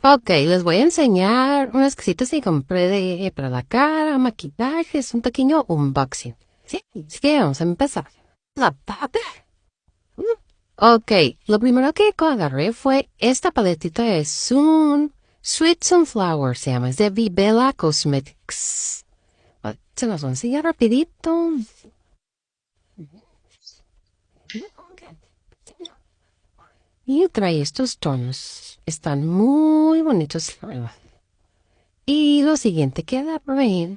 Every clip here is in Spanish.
Ok, les voy a enseñar unas cositas que compré para la cara, maquillaje, es un pequeño unboxing. Sí, así que vamos a empezar. La pata. Ok, lo primero que agarré fue esta paletita, es un Sweet Sunflower, se llama, es de Vibella Cosmetics. Se los voy a enseñar rapidito. Y trae estos tonos, están muy bonitos, la verdad. Y lo siguiente que agarré,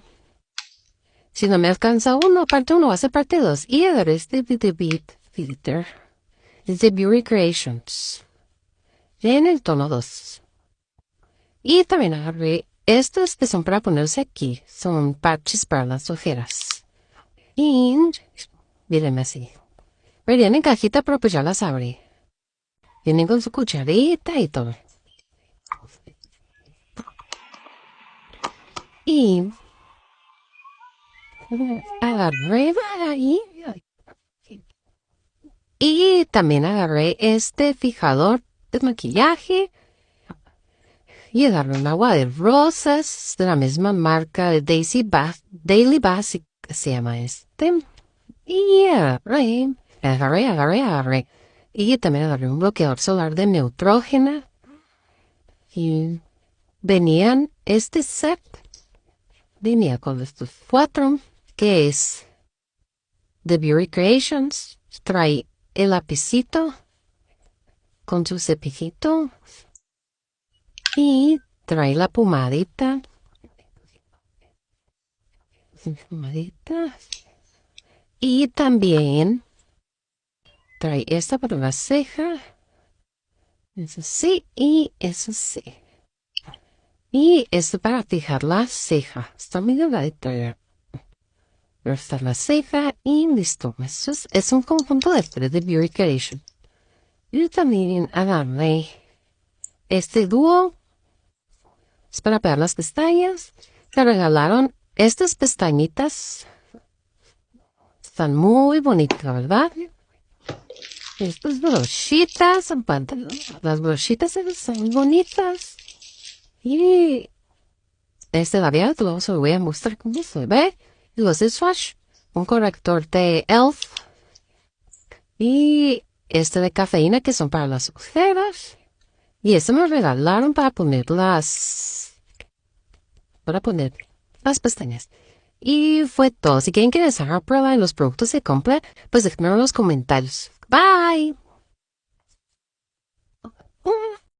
si no me alcanza uno, parte uno va a ser parte dos. Y agarré este Beat Filter. Es de Beauty Creations. En el tono 2. Y también agarré estos que son para ponerse aquí. Son parches para las ojeras. Y mírenme así. Venían en cajita, pero pues ya las abrí. Vienen con su cucharita y todo. Y agarré ahí. Y también agarré este fijador de maquillaje. Y agarré un agua de rosas de la misma marca de Daily Basic, se llama este. Y agarré. Y también agarré un bloqueador solar de Neutrógena. Y venían este set. Venía con estos cuatro, que es de Beauty Creations. Trae el lapicito con su cepillito. Y trae la pomadita. Y también trae esta para la ceja. Eso sí, y eso sí. Y esto para fijar la ceja. Está muy delgadito ya. Pero está la ceja y listo. Eso es un conjunto de tres de Beauty Creation. Y también agarré este dúo. Es para pegar las pestañas. Me regalaron estas pestañitas. Están muy bonitas, ¿verdad? Estas brochitas, las brochitas están muy bonitas. Y este labial, luego se lo voy a mostrar cómo se ve. Y los Swatch, un corrector de ELF. Y este de cafeína, que son para las ojeras. Y este me regalaron para poner las pestañas. Y fue todo. Si quieren que les haga prueba de los productos que compré, pues déjenme en los comentarios. Bye.